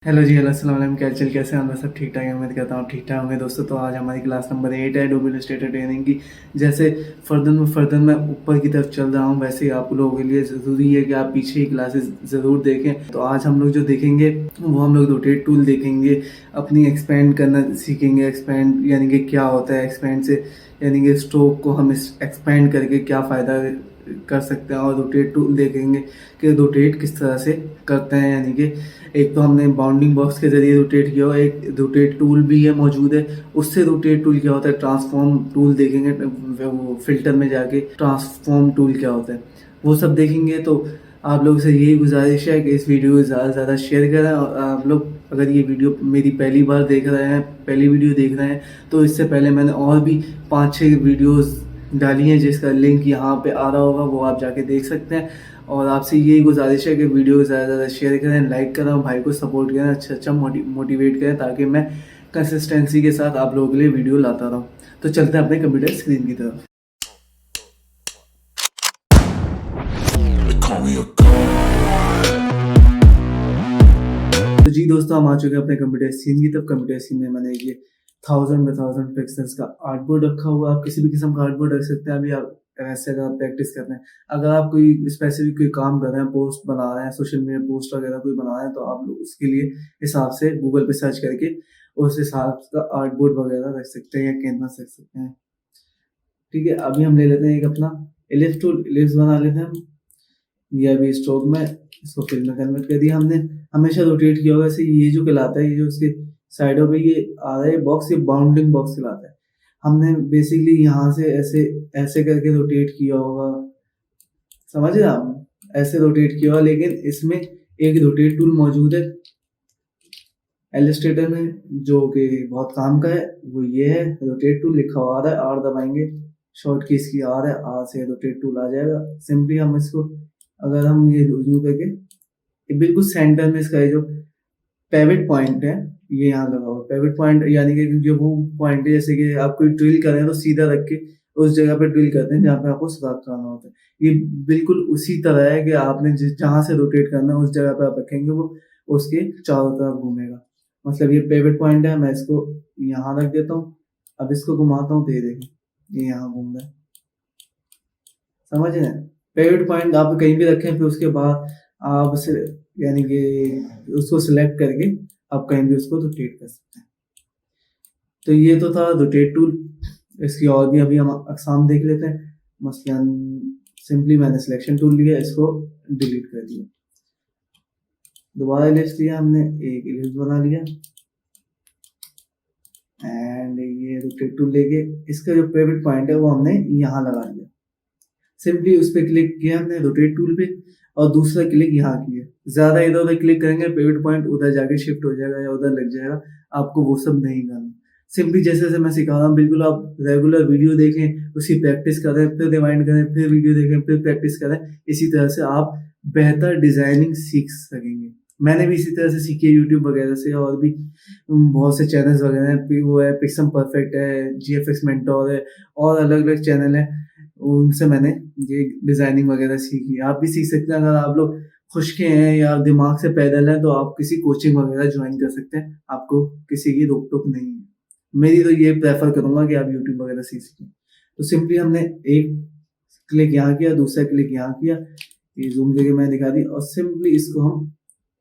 Hello जी, hello, अस्सलाम वालेकुम। क्या चल, कैसे हैं? मैं सब ठीक ठाक है, उम्मीद करता हूँ ठीक ठाक होंगे दोस्तों। तो आज हमारी क्लास नंबर 8 है डोबल स्टेटर ट्रेनिंग की। जैसे फर्दर मैं ऊपर की तरफ चल रहा हूँ, वैसे ही आप लोगों के लिए ज़रूरी है कि आप पीछे की क्लासेस ज़रूर देखें। तो आज हम लोग जो देखेंगे वो हम लोग रोटेट टूल देखेंगे, अपनी एक्सपेंड करना सीखेंगे। एक्सपेंड यानी कि क्या होता है, एक्सपेंड से यानी कि स्ट्रोक को हम एक्सपेंड करके क्या फ़ायदा कर सकते हैं। और रोटेट टूल देखेंगे कि रोटेट किस तरह से करते हैं, यानी कि एक तो हमने बाउंडिंग बॉक्स के ज़रिए रोटेट किया, और एक रोटेट टूल भी है मौजूद है। उससे रोटेट टूल क्या होता है, ट्रांसफॉर्म टूल देखेंगे, वो फिल्टर में जाके ट्रांसफॉर्म टूल क्या होता है वो सब देखेंगे। तो आप लोगों से यही गुजारिश है कि इस वीडियो को ज़्यादा से ज़्यादा शेयर करें। और आप लोग अगर ये वीडियो मेरी पहली बार देख रहे हैं, पहली वीडियो देख रहे हैं, तो इससे पहले मैंने और भी 5-6 वीडियोज़ डाली हैं जिसका लिंक यहाँ पे आ रहा होगा, वो आप जाके देख सकते हैं। और आपसे यही गुजारिश है कि वीडियो को ज़्यादा से ज़्यादा शेयर करें, लाइक करें, और भाई को सपोर्ट करें, अच्छा मोटिवेट करें, ताकि मैं कंसिस्टेंसी के साथ आप लोगों के लिए वीडियो लाता रहूँ। तो चलते हैं अपने कंप्यूटर स्क्रीन की तरफ। तो जी दोस्तों, हम आ चुके हैं अपने कंप्यूटर स्क्रीन की तरफ। कंप्यूटर स्क्रीन में मैंने ये 1000 पिक्सल्स का आर्टबोर्ड रखा हुआ है। आप किसी भी किस्म का आर्टबोर्ड रख सकते हैं। अभी आप ऐसे अगर आप प्रैक्टिस कर रहे हैं, अगर आप कोई स्पेसिफिक कोई काम कर रहे हैं, पोस्ट बना रहे हैं, सोशल मीडिया पोस्ट वगैरह कोई बना रहे हैं, तो आप लोग उसके लिए हिसाब से गूगल पे सर्च करके उस हिसाब का आर्टबोर्ड वगैरह रख सकते हैं या कैनवास रख सकते हैं। ठीक है, अभी हम ले लेते हैं एक अपना इलिप्स टूल। इलिप्स बना लेते हैं हम। ये अभी स्ट्रोक में इसको फिल में कन्वर्ट कर दिया हमने। हमेशा रोटेट किया होगा ऐसे। ये जो कहलाता है, ये जो उसके साइडों पे ये आ रहा है बॉक्स, ये बाउंडिंग बॉक्स कहलाता है। हमने बेसिकली यहाँ से ऐसे ऐसे करके रोटेट किया होगा, समझ रहे आप? ऐसे रोटेट किया होगा, लेकिन इसमें एक रोटेट टूल मौजूद है एलिस्ट्रेटर में जो कि बहुत काम का है। वो ये है, रोटेट टूल लिखा हुआ आ रहा है, आर दबाएंगे, शॉर्ट की इसकी आर है, आर से रोटेट टूल आ जाएगा। सिंपली हम इसको अगर हम ये यूं करके बिल्कुल सेंटर में इसका ये जो पेविट पॉइंट है, ये यहाँ लगा हुआ पेविट पॉइंट, यानी कि जो वो पॉइंट है, जैसे कि आप कोई ड्रिल कर रहे हैं तो सीधा रख के उस जगह पे ड्रिल करते हैं जहाँ पे आपको सुराख कराना होता है। ये बिल्कुल उसी तरह है कि आपने जहाँ से रोटेट करना है उस जगह पे आप रखेंगे, वो उसके चारों तरफ घूमेगा। मतलब ये पेविट पॉइंट है, मैं इसको यहाँ रख देता हूँ। अब इसको घुमाता हूँ तो ये देखिए, ये यहाँ घूम रहा है, समझ रहे हैं? पेविट पॉइंट आप कहीं भी रखें, फिर उसके बाद आप उसे यानी कि उसको सिलेक्ट करके आप कहीं भी उसको रोटेट कर सकते हैं। तो ये तो था रोटेट टूल। इसकी और भी अभी हम अकसाम देख लेते हैं। मसलन सिंपली मैंने सिलेक्शन टूल लिया, इसको डिलीट कर दिया, दोबारा लिस्ट लिया हमने, एक लिस्ट बना लिया, एंड ये रोटेट टूल लेके इसका जो पेविट पॉइंट है वो हमने यहाँ लगा दिया। सिंपली उस पर क्लिक किया हमने रोटेट टूल पे, और दूसरा क्लिक यहाँ किया। ज्यादा इधर उधर क्लिक करेंगे, पेविट पॉइंट उधर जाके शिफ्ट हो जाएगा या उधर लग जाएगा। आपको वो सब नहीं करना। सिंपली जैसे जैसे मैं सिखा रहा हूँ, बिल्कुल आप रेगुलर वीडियो देखें, उसकी प्रैक्टिस करें, फिर रिवाइंड करें, फिर वीडियो देखें, फिर प्रैक्टिस करें। इसी तरह से आप बेहतर डिजाइनिंग सीख सकेंगे। मैंने भी इसी तरह से सीखी है, यूट्यूब वगैरह से, और भी बहुत से चैनल्स वगैरह हैं। वो है पिक्सम परफेक्ट है, GFX मेंटोर है, और अलग अलग चैनल है, उनसे मैंने ये डिजाइनिंग वगैरह सीखी है। आप भी सीख सकते हैं। अगर आप लोग खुशके हैं या दिमाग से पैदल हैं, तो आप किसी कोचिंग वगैरह ज्वाइन कर सकते हैं। आपको किसी की रोक टोक नहीं है। मेरी तो ये प्रेफर करूंगा कि आप यूट्यूब वगैरह सीख सकें। तो सिंपली हमने एक क्लिक यहाँ किया, दूसरा क्लिक यहाँ किया, ये जूम करके मैं दिखा दी, और सिंपली इसको हम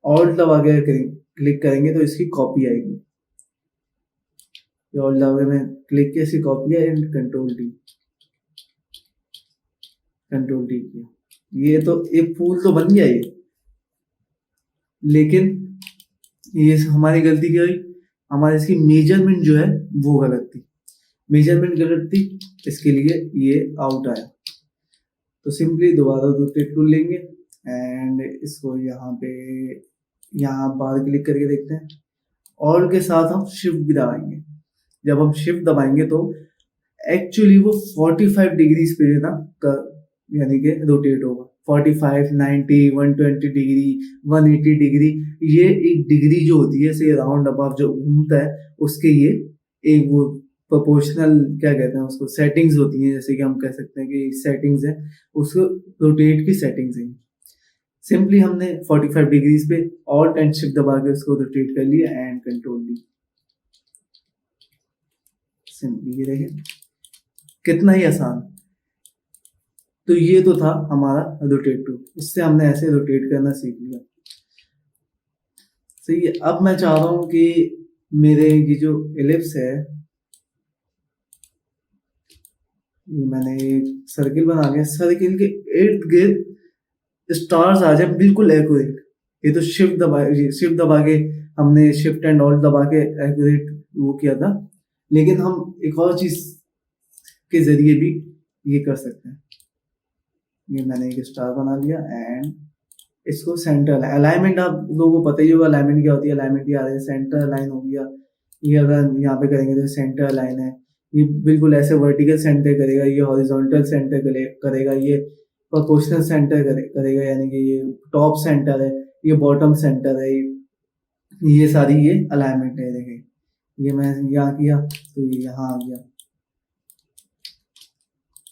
ऑल्ट दबा के क्लिक करेंगे तो इसकी कॉपी आएगी। ऑल्ट दबा के मैं क्लिक किया, इसकी कॉपी है, एंड कंट्रोल टी किया। ये तो एक फूल तो बन गया ये, लेकिन ये हमारी गलती क्या हुई, हमारी इसकी मेजरमेंट जो है वो गलत थी। मेजरमेंट गलत थी, इसके लिए ये आउट आया। तो सिंपली दोबारा रोटेट टूल लेंगे, एंड इसको यहाँ पे यहाँ बाहर क्लिक करके देखते हैं। और के साथ हम शिफ्ट भी दबाएंगे। जब हम शिफ्ट दबाएंगे तो एक्चुअली वो 45 डिग्रीज पे ना यानी कि रोटेट होगा। 45, 90, 120 डिग्री, 180 डिग्री। ये एक डिग्री जो होती है, से राउंड अबाउट जो घूमता है, उसके ये एक वो प्रोपोर्शनल क्या कहते हैं उसको, सेटिंग्स होती हैं। जैसे कि हम कह सकते हैं कि सेटिंग्स है, उसको रोटेट की सेटिंग्स है। सिंपली हमने 45 डिग्रीज पे ऑल्ट एंड शिफ्ट दबा के उसको रोटेट कर लिया एंड कंट्रोल ली। सिंपली ये देखें कितना ही आसान। तो ये तो था हमारा रोटेट टू, इससे हमने ऐसे रोटेट करना सीख लिया। सही है। अब मैं चाह रहा हूं कि मेरे ये जो एलिप्स है, ये मैंने सर्किल बना लिया, सर्किल के इर्द गिर्द स्टार्स आ जाए बिल्कुल एक्यूरेट। ये तो शिफ्ट दबा के हमने शिफ्ट एंड ऑल्ट दबा के एक्यूरेट वो किया था, लेकिन हम एक और चीज के जरिए भी ये कर सकते हैं। ये मैंने एक स्टार बना लिया एंड इसको सेंटर अलाइनमेंट, आप लोगों को पता ही होगा अलाइनमेंट क्या होती है। अलाइनमेंट ये आ रहा है सेंटर अलाइन हो गया। ये अगर यहाँ पे करेंगे तो सेंटर अलाइन है, ये बिल्कुल ऐसे वर्टिकल सेंटर करेगा, ये हॉरिजॉन्टल सेंटर करेगा, ये प्रोपोर्शनल सेंटर करेगा, यानी कि ये टॉप सेंटर है, ये बॉटम सेंटर है, ये सारी ये अलाइनमेंट है। देखें ये मैं यहाँ किया तो ये यहाँ आ गया,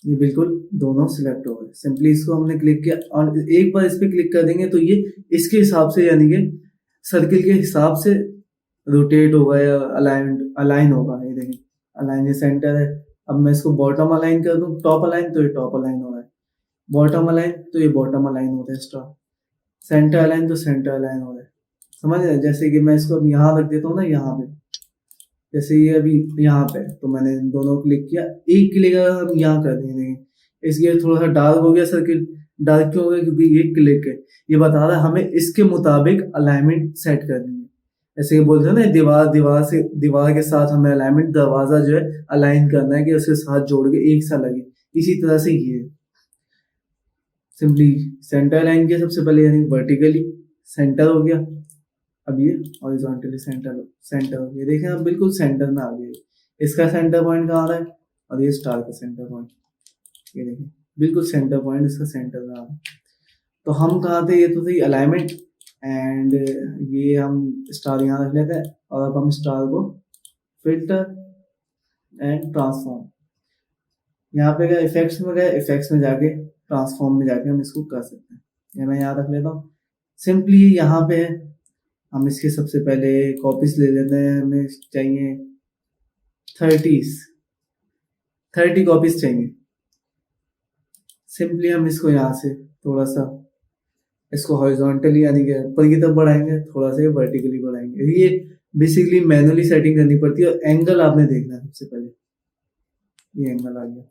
ये बिल्कुल दोनों सिलेक्ट हो गए। सिंपली इसको हमने क्लिक किया और एक बार इस पर क्लिक कर देंगे तो ये इसके हिसाब से यानी कि सर्किल के हिसाब से रोटेट होगा या अलाइन होगा। ये देखिए अलाइन, ये सेंटर है। अब मैं इसको बॉटम अलाइन कर दूं, टॉप अलाइन, तो ये टॉप अलाइन हो रहा है, बॉटम अलाइन तो ये बॉटम अलाइन होता है, स्टार सेंटर अलाइन तो सेंटर अलाइन हो रहा है। समझ रहे हैं? जैसे कि मैं इसको अब यहाँ रख देता हूँ ना, यहाँ पे जैसे ये अभी यहाँ पे, तो मैंने दोनों क्लिक किया, एक क्लिक अगर हम यहाँ कर देंगे, इसलिए थोड़ा सा डार्क हो गया सर्किल। डार्क क्यों हो गया? क्योंकि ये क्लिक है, ये बता रहा है हमें इसके मुताबिक अलाइनमेंट सेट करनी है। ऐसे ये बोलते हैं ना, दीवार के साथ हमें अलाइनमेंट, दरवाजा जो है अलाइन करना है कि उसके साथ जोड़ के एक सा लगे, इसी तरह से ये सिंपली सेंटर लाइन किया सबसे पहले, यानी वर्टिकली सेंटर हो गया। अब ये हॉरिजॉन्टली सेंटर हो गया। देखें अब बिल्कुल सेंटर में आ गया, इसका सेंटर पॉइंट कहाँ आ रहा है और ये स्टार का सेंटर पॉइंट, ये देखें बिल्कुल सेंटर पॉइंट इसका सेंटर में आ रहा है। तो हम कहाँ थे? ये तो थी अलाइनमेंट एंड ये हम स्टार यहाँ रख लेते हैं। और अब हम स्टार को फिल्टर एंड ट्रांसफॉर्म, यहाँ पे गए इफेक्ट्स में, गए इफेक्ट्स में जाके ट्रांसफॉर्म में जाके हम इसको कर सकते हैं। ये मैं यहाँ रख लेता हूँ। सिंपली यहाँ पे हम इसके सबसे पहले कॉपीज ले लेते हैं, हमें चाहिए 30 कॉपीज चाहिए। सिंपली हम इसको यहाँ से थोड़ा सा इसको हॉरिजॉन्टली यानी कि ऊपर की तरफ बढ़ाएंगे, थोड़ा सा वर्टिकली बढ़ाएंगे। ये बेसिकली मैनुअली सेटिंग करनी पड़ती है। और एंगल आपने देखना है सबसे पहले, ये एंगल आ गया।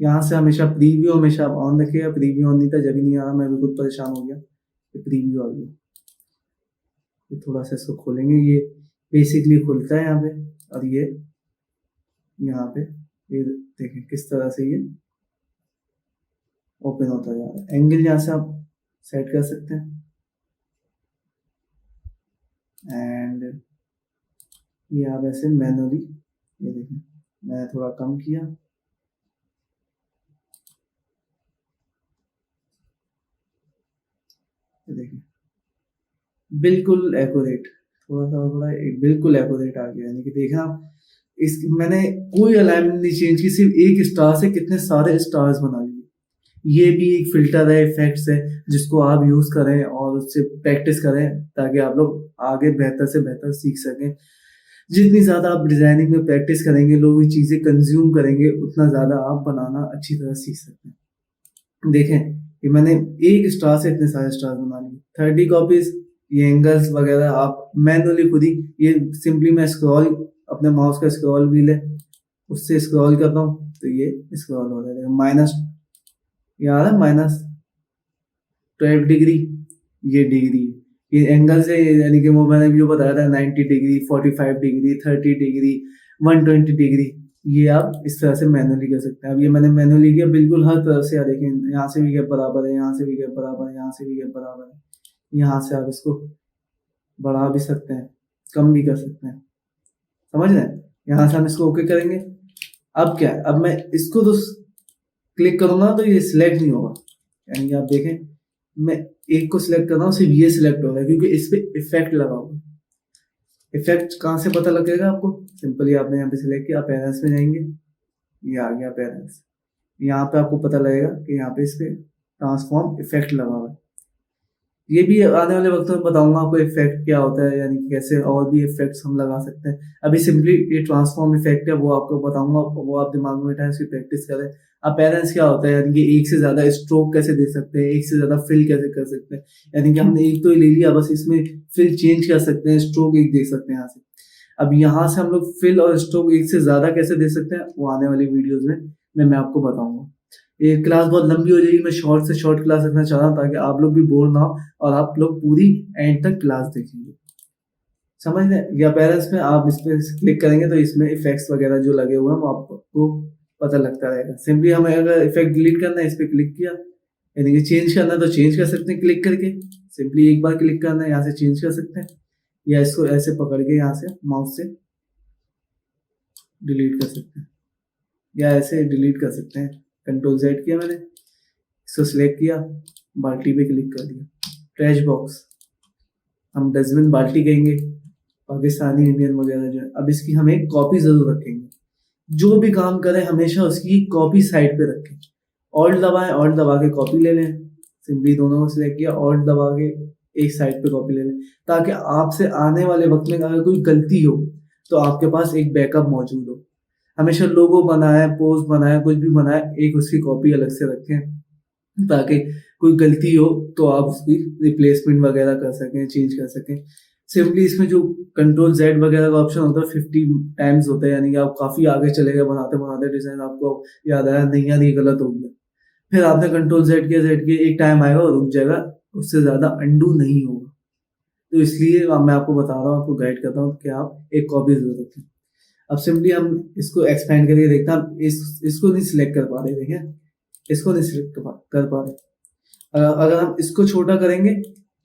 यहाँ से हमेशा प्रीव्यू हमेशा आप ऑन रखिएगा, प्रीव्यू ऑन नहीं था, जब भी नहीं आ रहा मैं भी खुद परेशान हो गया। ये प्रीव्यू आ गया, ये थोड़ा सा इसको खोलेंगे, ये बेसिकली खुलता है यहाँ पे, और ये यहाँ पे ये देखें किस तरह से ये ओपन होता है। एंगल यहाँ से आप सेट कर सकते हैं एंड ये आप ऐसे मैनुअली, ये देखें मैंने थोड़ा कम किया, देखिए बिल्कुल एक्यूरेट, थोड़ा बिल्कुल एक्यूरेट आ गया। यानी कि देखा आप, इस मैंने कोई अलाइनमेंट नहीं चेंज की, सिर्फ एक स्टार से कितने सारे स्टार्स बना लिए। ये भी एक फिल्टर है, इफेक्ट्स है, जिसको आप यूज करें और उससे प्रैक्टिस करें ताकि आप लोग आगे बेहतर से बेहतर सीख सकें। जितनी ज्यादा आप डिजाइनिंग में प्रैक्टिस करेंगे, लोग ये चीजें कंज्यूम करेंगे, उतना ज्यादा आप बनाना अच्छी तरह सीख सकते हैं। देखें ये मैंने एक स्टार से इतने सारे स्टार बना लिए, 30 कॉपीज। ये एंगल्स वगैरह आप मैनुअली खुद ही, ये सिंपली मैं स्क्रॉल, अपने माउस का स्क्रॉल व्हील है उससे स्क्रॉल करता हूँ तो ये स्क्रॉल हो रहा है। माइनस यहाँ है -12 डिग्री, ये डिग्री, ये एंगल से, यानी कि वो मैंने जो बताया था 90 डिग्री, 45 डिग्री, 30 डिग्री, 120 डिग्री, ये आप इस तरह से मैनुअली कर सकते हैं। अब ये मैंने मैनुअली किया बिल्कुल हर तरह से। देखें यहाँ से भी गैप बराबर है, यहाँ से भी गैप बराबर है, यहाँ से भी गैप बराबर है। यहाँ से आप इसको बढ़ा भी सकते हैं, कम भी कर सकते हैं, समझ रहे हैं? यहाँ से हम इसको ओके करेंगे। अब क्या है, अब मैं इसको तो क्लिक करूंगा तो ये सिलेक्ट नहीं होगा, यानी आप देखें मैं एक को सिलेक्ट कर रहा हूँ, सिर्फ ये सिलेक्ट होगा क्योंकि इस पे इफेक्ट लगा हुआ। इफेक्ट कहाँ से पता लगेगा आपको? सिंपली आपने यहाँ पे सिलेक्ट किया, अपेरेंस में जाएंगे, ये आ गया अपेरेंस। यहाँ पे आपको पता लगेगा कि यहाँ पे इस पे ट्रांसफॉर्म इफेक्ट लगा हुआ है। ये भी आने वाले वक्त में बताऊंगा आपको इफेक्ट क्या होता है, यानी कि कैसे और भी इफेक्ट्स हम लगा सकते हैं। अभी सिंपली ये ट्रांसफॉर्म इफेक्ट है वो आपको बताऊंगा, वो आप दिमाग में बैठाएं, उसकी प्रैक्टिस करें। अपीयरेंस क्या होता है, यानी कि एक से ज्यादा स्ट्रोक कैसे दे सकते हैं, एक से ज्यादा फिल कैसे कर सकते हैं। यानी कि हमने एक तो ले लिया, बस इसमें फिल चेंज कर सकते हैं, स्ट्रोक एक दे सकते हैं यहाँ से। अब यहाँ से हम लोग फिल और स्ट्रोक एक से ज्यादा कैसे दे सकते हैं, वो आने वाली वीडियोज में मैं आपको बताऊंगा। ये क्लास बहुत लंबी हो जाएगी, मैं शॉर्ट से शॉर्ट क्लास रखना चाह रहा हूँ ताकि आप लोग भी बोर ना हो और आप लोग पूरी एंड तक क्लास देखेंगे। समझ रहे हैं? या पेरेंट्स में आप इस पे क्लिक करेंगे तो इसमें इफेक्ट्स वगैरह जो लगे हुए हैं वो आपको पता लगता रहेगा। सिंपली हमें अगर इफेक्ट डिलीट करना है, इस पे क्लिक किया, यानी कि चेंज करना है तो चेंज कर सकते हैं क्लिक करके। सिंपली एक बार क्लिक करना है, यहाँ से चेंज कर सकते हैं, या इसको ऐसे पकड़ के यहाँ से माउस से डिलीट कर सकते हैं, या ऐसे डिलीट कर सकते हैं। कंट्रोल Z किया मैंने, इसको सिलेक्ट किया, बाल्टी पे क्लिक कर दिया, ट्रैश बॉक्स, हम डस्टबिन बाल्टी कहेंगे, पाकिस्तानी इंडियन वगैरह जो है। अब इसकी हम एक कॉपी जरूर रखेंगे, जो भी काम करें हमेशा उसकी कॉपी साइड पे रखें। ऑल्ट दबाएं, ऑल्ट दबा के कॉपी ले लें, सिंपली दोनों को सिलेक्ट किया, ऑल्ट दबा के एक साइड पे कॉपी ले लें, ताकि आपसे आने वाले वक्त में अगर कोई गलती हो तो आपके पास एक बैकअप मौजूद हो। हमेशा लोगो बनाए, पोस्ट बनाए, कुछ भी बनाए, एक उसकी कॉपी अलग से रखें ताकि कोई गलती हो तो आप उसकी रिप्लेसमेंट वगैरह कर सकें, चेंज कर सकें। सिंपली इसमें जो कंट्रोल Z वगैरह का ऑप्शन होता है 50 टाइम्स होता है, यानी कि आप काफी आगे चले गए बनाते बनाते डिजाइन, आपको याद आया नहीं यार ये गलत हो गया, फिर आपने कंट्रोल Z किया, एक टाइम आएगा और रुक जाएगा, उससे ज्यादा अंडू नहीं होगा। तो इसलिए मैं आपको बता रहा हूँ, आपको गाइड करता हूँ कि आप एक कॉपी जरूर रखें। अब सिंपली हम इसको एक्सपेंड करके देखते हैं, हम इसको नहीं सिलेक्ट कर पा रहे, देखें इसको नहीं सिलेक्ट कर पा रहे। अगर हम इसको छोटा करेंगे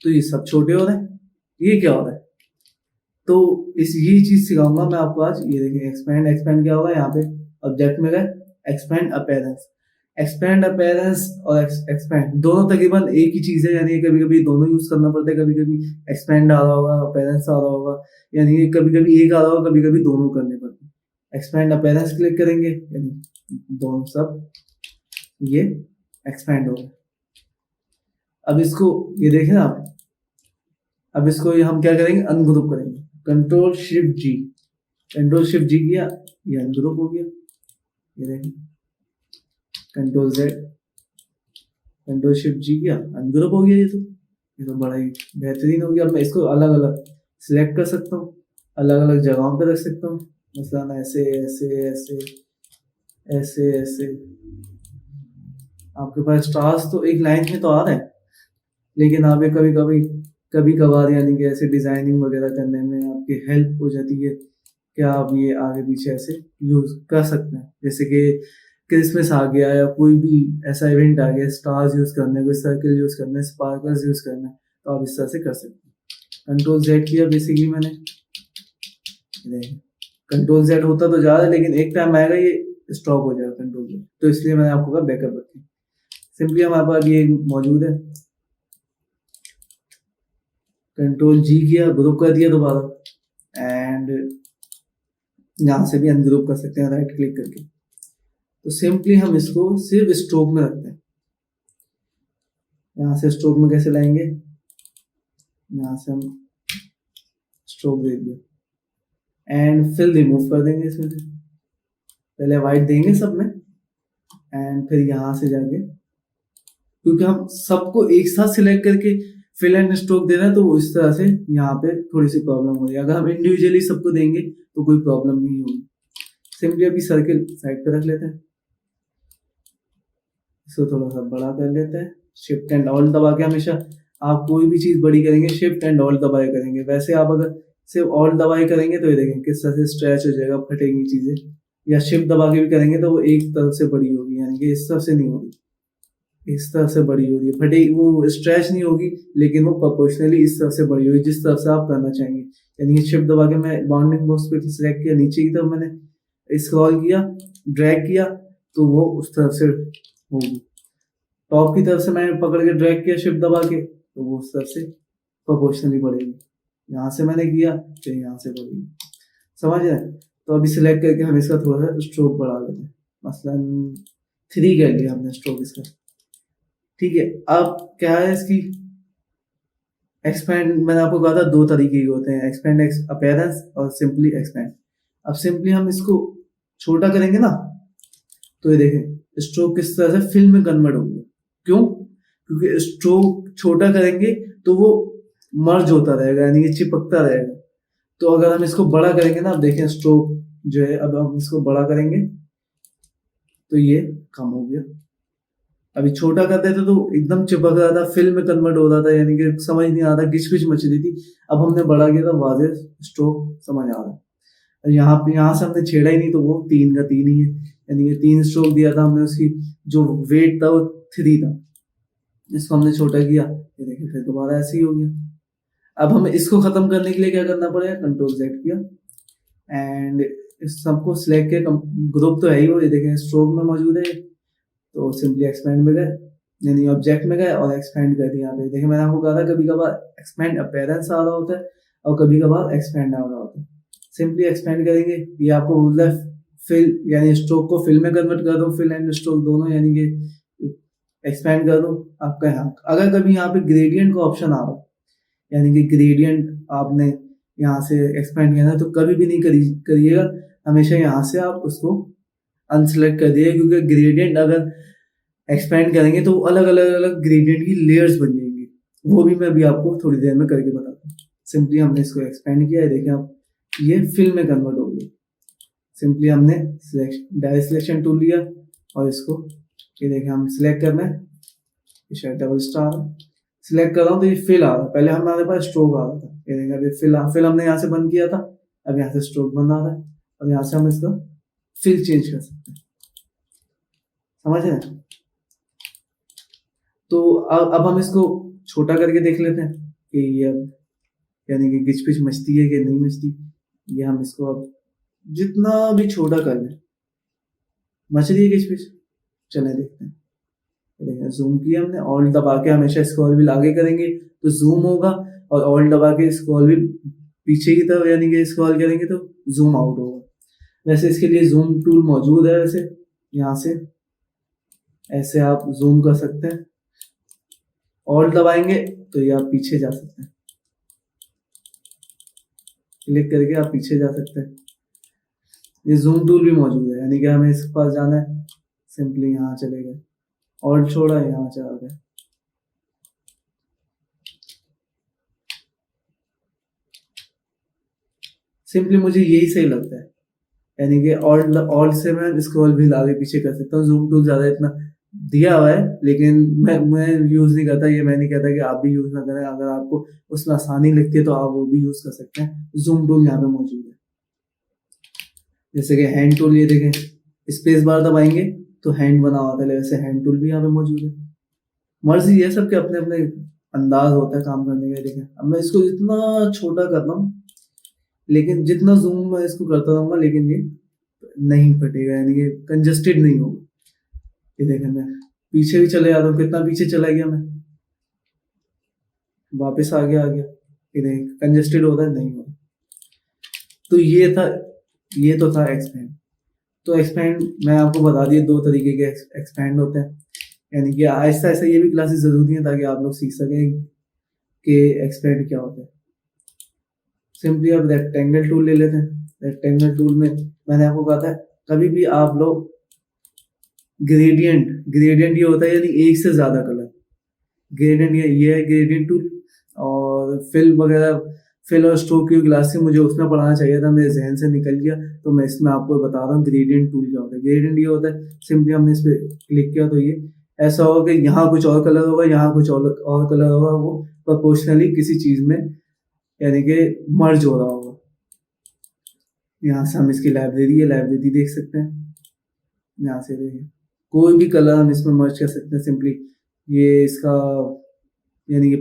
तो ये सब छोटे हो रहे हैं, ये क्या हो रहा है? तो ये चीज सिखाऊंगा मैं आपको आज। ये देखिए एक्सपेंड, एक्सपेंड क्या होगा, यहाँ पे ऑब्जेक्ट में गए, एक्सपेंड अपीयरेंस, एक्सपेंड अपीयरेंस और एक्सपेंड दोनों तकरीबन एक ही चीज है, यानी कभी कभी दोनों यूज करना पड़ता है। कभी कभी एक्सपेंड आ रहा होगा, अपीयरेंस आ रहा होगा, यानी कभी कभी एक आ रहा होगा, कभी कभी दोनों करने पड़ते हैं। एक्सपेंड अपीयरेंस क्लिक करेंगे, यानी दोनों सब ये एक्सपेंड होगा। अब इसको ये देखें आप, अब इसको हम क्या करेंगे, अनग्रुप करेंगे, कंट्रोल शिफ्ट जी, कंट्रोल शिफ्ट जी किया, ये अनग्रुप हो गया। ये देखें कंट्रोल Z, कंट्रोल शिफ्ट जी किया, अनग्रुप हो गया। ये तो बड़ा ही बेहतरीन हो गया। अब मैं इसको अलग अलग सिलेक्ट कर सकता हूँ, अलग अलग जगहों पे रख सकता हूँ, मसलन ऐसे ऐसे ऐसे ऐसे ऐसे। आपके पास स्टार्स तो एक लाइन में तो आ रहा है, लेकिन आप कभी कभार यानी कि ऐसे डिजाइनिंग वगैरह करने में आपकी हेल्प हो जाती है कि आप ये आगे पीछे ऐसे यूज कर सकते हैं। जैसे कि क्रिसमस आ गया या कोई भी ऐसा इवेंट आ गया, स्टार्स यूज करने, कोई सर्कल यूज करना है, स्पार्कल्स यूज करना है, तो आप इस तरह से कर सकते हैं। कंट्रोल Z किया बेसिकली मैंने, कंट्रोल Z होता तो ज्यादा, लेकिन एक टाइम आएगा ये स्टॉप हो जाएगा कंट्रोल Z, तो इसलिए मैंने आपको कहा बैकअप रखें। सिंपली हमारे पास ये मौजूद है, कंट्रोल G किया, ग्रुप कर दिया दोबारा, एंड यहाँ से भी अनग्रुप कर सकते हैं राइट क्लिक करके। तो सिंपली हम इसको सिर्फ स्ट्रोक में रखते हैं। यहाँ से स्ट्रोक में कैसे लाएंगे, यहाँ से हम स्ट्रोक दे दिया एंड फिल रिमूव कर देंगे इसमें से, पहले वाइट देंगे सब में एंड फिर यहाँ से जाके, क्योंकि हम सबको एक साथ सिलेक्ट करके फिल एंड स्ट्रोक दे रहे हैं तो वो इस तरह से यहाँ पे थोड़ी सी प्रॉब्लम हो रही है। अगर हम इंडिविजुअली सबको देंगे तो कोई प्रॉब्लम नहीं होगी। सिंपली अभी सर्किल साइड पे रख लेते हैं, इसको थोड़ा सा बड़ा कर लेते हैं, शिफ्ट एंड ऑल्ट दबा के। हमेशा आप कोई भी चीज बड़ी करेंगे शिफ्ट एंड ऑल्ट दबाए करेंगे, वैसे आप अगर सिर्फ ऑल्ट दबाए करेंगे तो ये देखेंगे किस तरह से स्ट्रेच हो जाएगा, फटेंगी चीजें, या शिफ्ट दबा के भी करेंगे तो वो एक तरफ से बड़ी होगी, यानी कि इस तरफ से नहीं होगी, इस तरफ से बड़ी होगी, फटेगी, वो स्ट्रेच नहीं होगी, लेकिन वो प्रोपोर्शनली इस तरफ से बड़ी होगी जिस तरफ से आप करना चाहेंगे। यानी कि शिफ्ट दबा के मैं बाउंडिंग बॉक्स पे सिलेक्ट किया, नीचे की तरफ मैंने स्क्रॉल किया, ड्रैग किया तो वो उस तरफ से होगी। टॉप की तरफ से मैंने पकड़ के ड्रैग किया शिफ्ट दबा के तो वो उस तरफ से प्रोपोर्शनली बढ़ेगी। यहाँ से मैंने किया तो यहाँ से बढ़ेगी, समझ रहे हैं? तो अभी सिलेक्ट करके हम इसका थोड़ा सा स्ट्रोक बढ़ा लेते हैं, मसलन 3 कर लिया हमने स्ट्रोक इसका। ठीक है, अब क्या है इसकी एक्सपैंड, मैंने आपको कहा था 2 तरीके के होते हैं, एक्सपैंड अपीयरेंस और सिंपली एक्सपैंड। अब सिंपली हम इसको छोटा करेंगे ना, तो ये देखें स्ट्रोक किस तरह से फिल्म में कन्वर्ट हो गया। क्यों? क्योंकि स्ट्रोक छोटा करेंगे तो वो मर्ज होता रहेगा, यानी कि चिपकता रहेगा। तो अगर हम इसको बड़ा करेंगे ना, अब देखें स्ट्रोक जो है, अब हम इसको बड़ा करेंगे तो ये कम हो गया। अभी छोटा करते थे तो एकदम चिपक रहा था, फिल्म में कन्वर्ट हो रहा था, यानी कि समझ नहीं आ रहा, घिच पिच मच रही थी। अब हमने बड़ा किया तो वाजे स्ट्रोक समझ आ रहा है। यहाँ से हमने छेड़ा ही नहीं, तो वो 3 का 3 ही है, यानी कि 3 स्ट्रोक दिया था हमने, उसकी जो वेट था वो 3 था। इसको हमने छोटा किया, ये देखिए फिर दोबारा ऐसे ही हो गया। अब हमें इसको खत्म करने के लिए क्या करना पड़ेगा, कंट्रोल Z किया एंड इस सबको सिलेक्ट किया। ग्रुप तो है ही वो, ये देखें स्ट्रोक में मौजूद है, तो सिंपली एक्सपेंड में गए, यानी ऑब्जेक्ट में गए और एक्सपेंड कर दिया। यहाँ पे देखिए मैंने आपको कहा था कभी कभार एक्सपेंड अपीयरेंस आ रहा होता है और कभी कभार एक्सपेंड आ रहा होता है। सिंपली एक्सपेंड करेंगे, ये आपको बोलता है फिल, यानी स्ट्रोक को फिल में कन्वर्ट कर दो, फिल एंड स्ट्रोक दोनों, यानी कि एक्सपेंड कर दो। आपका यहाँ अगर कभी यहाँ पे ग्रेडियंट का ऑप्शन आ रहा, यानी कि ग्रेडियंट आपने यहाँ से एक्सपेंड करना है, तो कभी भी नहीं करिएगा, हमेशा यहाँ से आप उसको अनसेलेक्ट कर दिए, क्योंकि ग्रेडियंट अगर एक्सपेंड करेंगे तो अलग अलग अलग ग्रेडियंट की लेयर्स बन जाएंगी। वो भी मैं अभी आपको थोड़ी देर में करके बताता हूँ। सिंपली हमने इसको एक्सपेंड किया है, देखिए आप ये फिल में कन्वर्ट हो गया। सिंपली हमने डायरेक्ट सिलेक्शन टूल लिया और इसको ये देखिए हम सिलेक्ट करना है, शायद डबल स्टार सिलेक्ट कर रहा हूँ तो ये फिल आ रहा है। पहले हमारे पास स्ट्रोक आ रहा था, ये देखिए अभी फिल हमने यहाँ से बंद किया था, अब यहाँ से स्ट्रोक बंद आ रहा है और यहाँ से हम इसका फिल चेंज कर सकते हैं। समझ रहे हैं? तो अब हम इसको छोटा करके देख लेते हैं कि ये अब यानी कि घिच पिच मचती है कि नहीं मचती। ये हम इसको अब जितना भी छोटा कर लें, मच रही है घिच पिच, चले देखते हैं। देखिए जूम किया हमने, ऑल्ट दबा के हमेशा स्क्रॉल व्हील आगे करेंगे तो जूम होगा, और ऑल्ट दबा के स्क्रॉल व्हील पीछे की तरफ यानी कि स्क्रॉल करेंगे तो जूम आउट होगा। वैसे इसके लिए जूम टूल मौजूद है, वैसे यहाँ से ऐसे आप जूम कर सकते हैं, ऑल्ट दबाएंगे तो ये आप पीछे जा सकते हैं, क्लिक करके आप पीछे जा सकते हैं। ये जूम टूल भी मौजूद है, यानी कि हमें इसके पास जाना है, सिंपली यहाँ चले गए, ऑल्ट छोड़ा यहाँ चला गए। सिंपली मुझे यही सही लगता है, यानी कि ऑल्ट से मैं स्क्रॉल भी आगे पीछे कर सकता हूँ। जूम टूल ज्यादा इतना दिया हुआ है, लेकिन मैं यूज नहीं करता। ये मैं नहीं कहता कि आप भी यूज ना करें, अगर आपको उसमें आसानी लगती है तो आप वो भी यूज कर सकते हैं। जूम टूल यहाँ पे मौजूद है, जैसे कि हैंड टूल, ये देखें स्पेस बार दबाएंगे तो हैंड बना होता है, वैसे हैंड टूल भी यहाँ पे मौजूद है। मर्जी है सबके, अपने अपने अंदाज होता है काम करने का। देखें अब मैं इसको इतना छोटा करता हूँ, लेकिन जितना जूम मैं इसको करता रहूंगा लेकिन ये नहीं फटेगा, यानी कि कंजस्टेड नहीं होगा। ये देखें मैं पीछे भी चले जाता हूँ, कितना पीछे चला गया मैं, वापस आ गया। ये देखें कंजस्टेड होता है, नहीं होता। तो ये तो था एक्सपेंड। तो एक्सपेंड मैं आपको बता दिए 2 तरीके के एक्सपेंड होते हैं, यानी कि आहिस्ता आहिस्ता ये भी क्लासेस जरूरी है ताकि आप लोग सीख सकें कि एक्सपेंड क्या होता है। सिंपली अब रेक्टेंगल टूल ले लेते हैं। रेक्टेंगल टूल में मैंने आपको कहा था कभी भी आप लोग ग्रेडियंट ये होता है यानी एक से ज्यादा कलर, ग्रेडियंट ये है ग्रेडियंट टूल। और फिल वगैरह, फिल और स्ट्रोक की क्लास से मुझे उसमें पढ़ाना चाहिए था, मेरे जहन से निकल गया, तो मैं इसमें आपको बता रहा हूँ ग्रेडियंट टूल क्या होता है। ग्रेडियंट ये होता है, सिंपली हमने इस पर क्लिक किया तो ये ऐसा होगा कि यहाँ कुछ और कलर होगा, यहाँ कुछ और कलर होगा, वो प्रोपोर्शनली किसी चीज में यानी कि मर्ज हो रहा होगा। यहाँ से हम इसकी लाइब्रेरी देख सकते हैं, यहाँ से देखिए कोई भी कलर हम इसमें मर्ज कर सकते हैं। सिंपली ये इसका यानी कि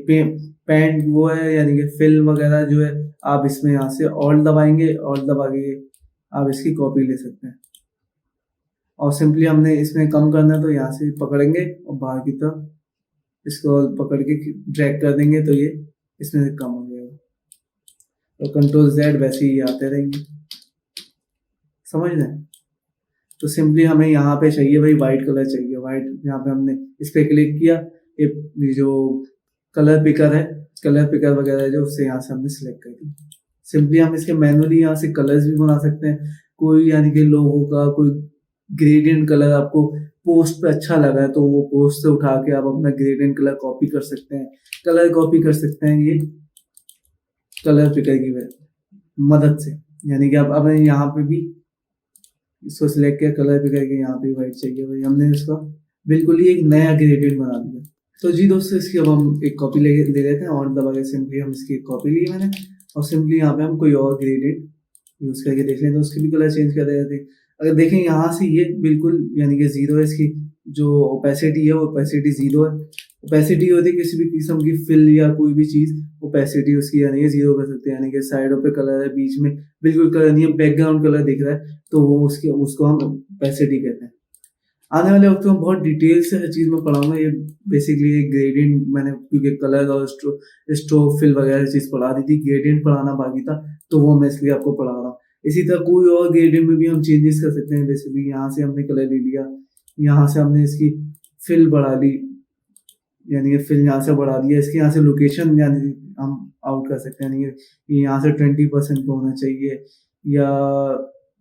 पेंट वो है, यानी कि फिल वगैरह जो है आप इसमें यहाँ से ऑल्ट दबाएंगे, ऑल्ट दबा के आप इसकी कॉपी ले सकते हैं। और सिंपली हमने इसमें कम करना है तो यहाँ से पकड़ेंगे और बाहर की तरफ इसको पकड़ के ड्रैग कर देंगे तो ये इसमें से कम हो जाएगा। तो कंट्रोल Z वैसे ही आते रहेंगे, समझ रहे हैं? तो सिंपली हमें यहाँ पे चाहिए भाई वाइट कलर चाहिए। वाइट यहाँ पे हमने इस पे क्लिक किया, ये जो कलर पिकर है, कलर पिकर वगैरह जो, उससे यहाँ से हमने सिलेक्ट कर दिया। सिंपली हम इसके मैनुअली यहाँ से कलर्स भी बना सकते हैं। कोई यानी कि लोगों का कोई ग्रेडियंट कलर आपको पोस्ट पे अच्छा लगा है तो वो पोस्ट से उठा के आप अपना ग्रेडियंट कलर कॉपी कर सकते हैं, कलर कॉपी कर सकते हैं ये कलर पिकर की मदद से। यानी कि आप अब यहाँ पे भी इसको सिलेक्ट किया, कलर पिकर के यहाँ पे वाइट चाहिए भाई, हमने इसका बिल्कुल ही एक नया ग्रेडियंट बना दिया। तो जी दोस्तों, इसकी अब हम एक कॉपी ले लेते हैं और दबा के सिंपली हम इसकी एक कॉपी ली मैंने, और सिंपली यहाँ पे हम कोई और ग्रेडियंट यूज करके देख लें तो उसके भी कलर चेंज कर देते हैं। अगर देखें यहाँ से ये बिल्कुल यानी कि जीरो है, इसकी जो ओपेसिटी है वो ओपेसिटी जीरो है। ओपेसिटी होती है किसी भी किस्म की फिल या कोई भी चीज, ओपेसिटी उसकी यानी कि जीरो कर सकते हैं। यानी कि साइडों पे कलर है, बीच में बिल्कुल कलर नहीं है, बैकग्राउंड कलर दिख रहा है तो वो उसको हम ओपेसिटी कहते हैं। आने वाले वक्त में बहुत डिटेल से हर चीज़ में पढ़ाऊंगा। ये बेसिकली एक ग्रेडियंट मैंने, क्योंकि कलर और स्ट्रोक फिल वगैरह चीज़ पढ़ा दी थी, ग्रेडियंट पढ़ाना बाकी था तो वो मैं इसलिए आपको पढ़ा रहा हूँ। इसी तरह कोई और ग्रेडियंट में भी हम चेंजेस कर सकते हैं। बेसिकली यहाँ से हमने कलर ले लिया, यहाँ से हमने इसकी फिल बढ़ा ली, यानी कि फिल यहाँ से बढ़ा दिया, इसके यहाँ से लोकेशन यानी हम आउट कर सकते हैं। यानी कि यहाँ से 20% पे होना चाहिए या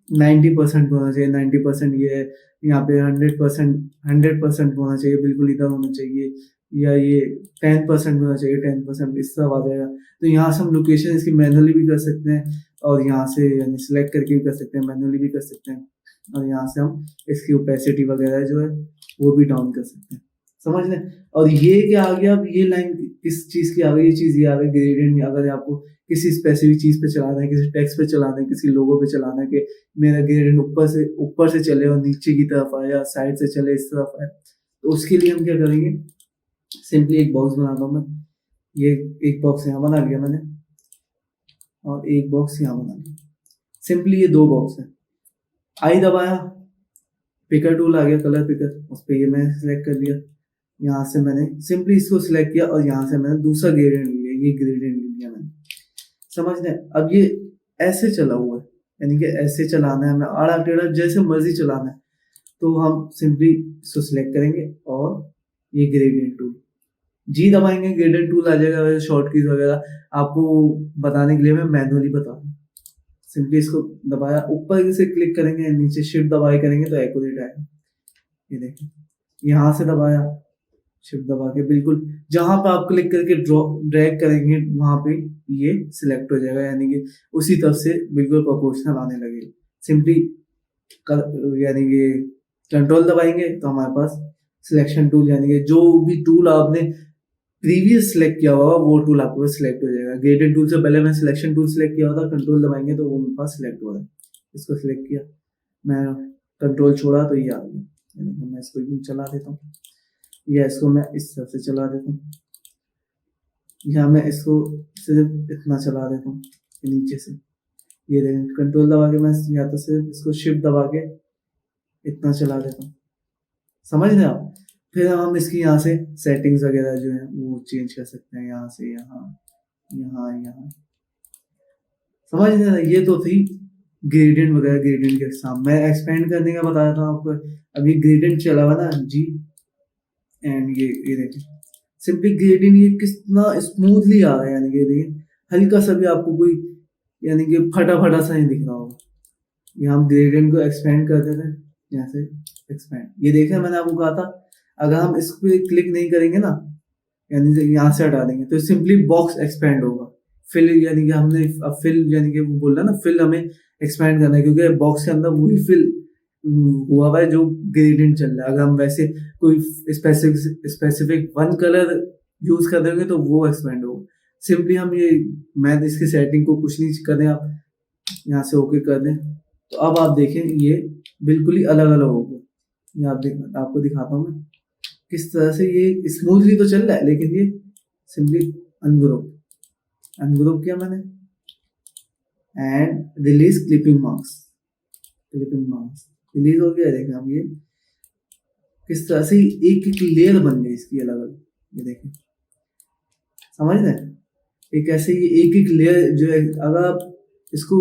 90% पे होना चाहिए, 90% ये है, यहाँ पे 100% होना चाहिए, बिल्कुल इधर होना चाहिए, या ये 10% होना चाहिए, 10% इस तरह आ जाएगा। तो यहाँ से हम लोकेशन इसकी मैनुअली भी कर सकते हैं और यहाँ से यानी सिलेक्ट करके भी कर सकते हैं, मैनुअली भी कर सकते हैं, और यहाँ से हम इसकी ओपेसिटी वगैरह जो है वो भी डाउन कर सकते हैं। समझ लें। और ये क्या आ गया, अब ये लाइन किस चीज़ की आ गई, ये चीज़ ये आ गई ग्रेडियंट। अगर आपको किसी स्पेसिफिक चीज़ पे चलाना है, किसी टेक्स्ट पे चलाना है, किसी लोगो पे चलाना है कि मेरा ग्रेडियंट ऊपर से चले और नीचे की तरफ आए या साइड से चले इस तरफ आए, तो उसके लिए हम क्या करेंगे, सिंपली एक बॉक्स बनाता हूँ मैं। ये एक बॉक्स यहाँ बना लिया मैंने और एक बॉक्स यहाँ बना लिया। सिंपली ये दो बॉक्स है। आई दबाया, पिकर टूल आ गया, कलर पिकर, उस पर ये मैंने सिलेक्ट कर लिया। यहाँ से मैंने सिंपली इसको सिलेक्ट किया और यहाँ से मैंने दूसरा ग्रेडियंट लिया, ये ग्रेडियंट लिया मैंने। समझ लें। अब ये ऐसे चला हुआ है, यानी कि ऐसे चलाना है हमें, आड़ा टेढ़ा जैसे मर्जी चलाना है, तो हम सिंपली इसको सिलेक्ट करेंगे और ये ग्रेडियंट टूल जी दबाएंगे, ग्रेडियंट टूल आ जाएगा। शॉर्ट कीज वगैरह आपको बताने के लिए मैं मैनुअली बता रहा हूँ। सिंपली इसको दबाया, ऊपर से क्लिक करेंगे, नीचे शिफ्ट दबाए करेंगे तो एक्यूरेट आएगा। ये देखिए, यहाँ से दबाया, शिफ्ट दबा के बिल्कुल जहां पे आप क्लिक करके ड्रैग करेंगे वहां पे ये सिलेक्ट हो जाएगा, यानी कि उसी तरफ से बिल्कुल प्रोपोर्शनल आने लगेगा। सिंपली यानी कि कंट्रोल दबाएंगे तो हमारे पास सिलेक्शन टूल, यानी कि जो भी टूल आपने प्रीवियस सिलेक्ट किया हुआ वो टूल आपको सिलेक्ट हो जाएगा। ग्रेडियंट टूल से पहले मैं सिलेक्शन टूल सिलेक्ट किया था, कंट्रोल दबाएंगे तो वो मेरे पास सिलेक्ट हो रहा है। इसको सिलेक्ट किया, मैं कंट्रोल छोड़ा तो ये आ गया। यानी कि मैं इसको चला देता हूँ, या इसको मैं इस तरफ से चला देता हूँ, या मैं इसको सिर्फ इतना चला देता हूँ नीचे से। ये देखें, कंट्रोल दबा के मैं या तो सिर्फ इसको शिफ्ट दबा के इतना चला देता हूँ। समझ रहे आप। फिर हम इसकी यहाँ से सेटिंग्स वगैरह जो है वो चेंज कर सकते हैं, यहाँ से यहाँ, यहाँ यहाँ। समझ रहे। ये तो थी ग्रेडियंट वगैरह, ग्रेडियंट के साथ मैं एक्सपेंड करने का बताया था आपको। अभी ग्रेडियंट चला हुआ ना जी, एंड ये देखिए सिंपली ग्रेडियंट ये कितना स्मूथली आ रहा है, यानी कि देखिए हल्का सा भी आपको कोई यानी कि फटा फटा सा नहीं दिख रहा होगा। यहाँ हम ग्रेडियंट को एक्सपेंड करते थे, यहाँ से एक्सपेंड, ये देखिए मैंने आपको कहा था अगर हम इस पे क्लिक नहीं करेंगे ना, यानी कि यहाँ से हटा देंगे तो सिंपली बॉक्स एक्सपेंड होगा। फिल यानी कि हमने अब फिल यानी कि वो बोल रहा ना, फिल हमें एक्सपेंड करना है क्योंकि बॉक्स के अंदर वही फिल हुआ हुआ है जो ग्रेडियंट चल रहा है। अगर हम वैसे कोई स्पेसिफिक वन कलर यूज कर देंगे तो वो एक्सपेंड होगा। सिंपली हम ये मैं इसकी सेटिंग को कुछ नहीं कर दें, आप यहाँ से ओके कर दें तो अब आप देखें ये बिल्कुल ही अलग अलग हो गया। ये आपको दिखाता हूँ मैं किस तरह से ये स्मूथली तो चल रहा है, लेकिन ये सिंपली अनग्रुप किया मैंने and release clipping marks release हो गया। देखें अब ये किस तरह से एक एक लेयर बन गई इसकी अलग अलग। ये देखें, समझ रहे हैं। एक ऐसे ये एक एक लेयर जो है, अगर आप इसको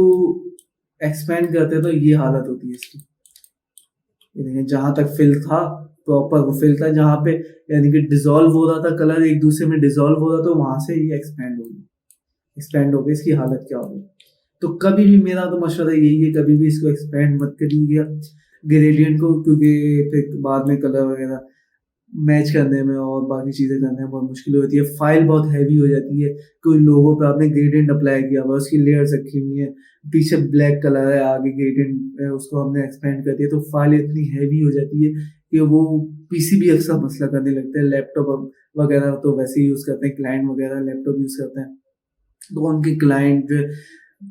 एक्सपेंड करते हैं तो ये हालत होती है इसकी। ये देखिए जहाँ तक फिल था प्रॉपर वो फिल था, जहाँ पे यानी कि डिसॉल्व हो रहा था कलर एक दूसरे में डिसॉल्व हो रहा था, वहां से ये एक्सपेंड हो गई। इसकी हालत क्या होगी। तो कभी भी मेरा तो मशवरा यही है, कभी भी इसको एक्सपेंड मत करिएगा ग्रेडियंट को, क्योंकि फिर बाद में कलर वगैरह मैच करने में और बाकी चीज़ें करने में बहुत मुश्किल होती है। फाइल बहुत हैवी हो जाती है। कोई लोगों पे आपने ग्रेडियंट अप्लाई किया हुआ, उसकी लेयर्स रखी हुई है, पीछे ब्लैक कलर है, आगे ग्रेडियंट है, उसको हमने एक्सपेंड कर दिया तो फाइल इतनी हैवी हो जाती है कि वो पीसी भी अक्सर मसला करने लगते हैं। लैपटॉप वगैरह तो वैसे ही यूज़ करते हैं, क्लाइंट वगैरह लैपटॉप यूज़ करते हैं, तो उनके क्लाइंट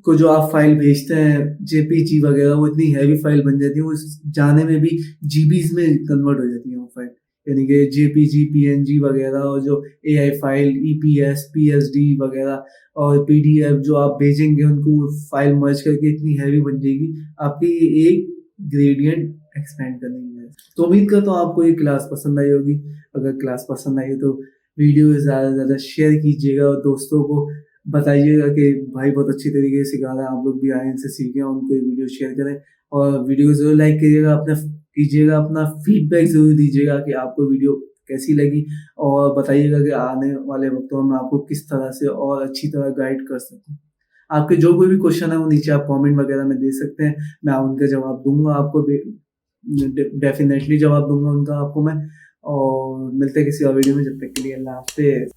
को जो आप फाइल भेजते हैं जेपीजी वगैरह, वो इतनी हैवी फाइल बन जाती है, वो जाने में भी जीबीज में कन्वर्ट हो जाती है वो फाइल, यानी कि जेपीजी पीएनजी वगैरह, और जो एआई फाइल ईपीएस पीएसडी वगैरह और पीडीएफ जो आप भेजेंगे उनको फाइल मर्ज करके इतनी हैवी बन जाएगी आपकी एक ग्रेडियंट एक्सपेंड करने में। तो उम्मीद करता हूँ आपको ये क्लास पसंद आई होगी। अगर क्लास पसंद आई हो तो वीडियो ज़्यादा से ज़्यादा शेयर कीजिएगा और दोस्तों को बताइएगा कि भाई बहुत अच्छी तरीके से सिखा रहा है, आप लोग भी आए इनसे सीखें, उनको ये वीडियो शेयर करें और वीडियो ज़रूर लाइक कीजिएगा, अपना फीडबैक ज़रूर दीजिएगा कि आपको वीडियो कैसी लगी, और बताइएगा कि आने वाले वक्तों में आपको किस तरह से और अच्छी तरह गाइड कर सकूँ। आपके जो कोई भी क्वेश्चन है वो नीचे आप कमेंट वगैरह में दे सकते हैं, मैं उनका जवाब दूंगा आपको, डेफिनेटली जवाब दूंगा उनका आपको मैं। और मिलते हैं किसी और वीडियो में, जब तक के लिए अल्लाह हाफिज़।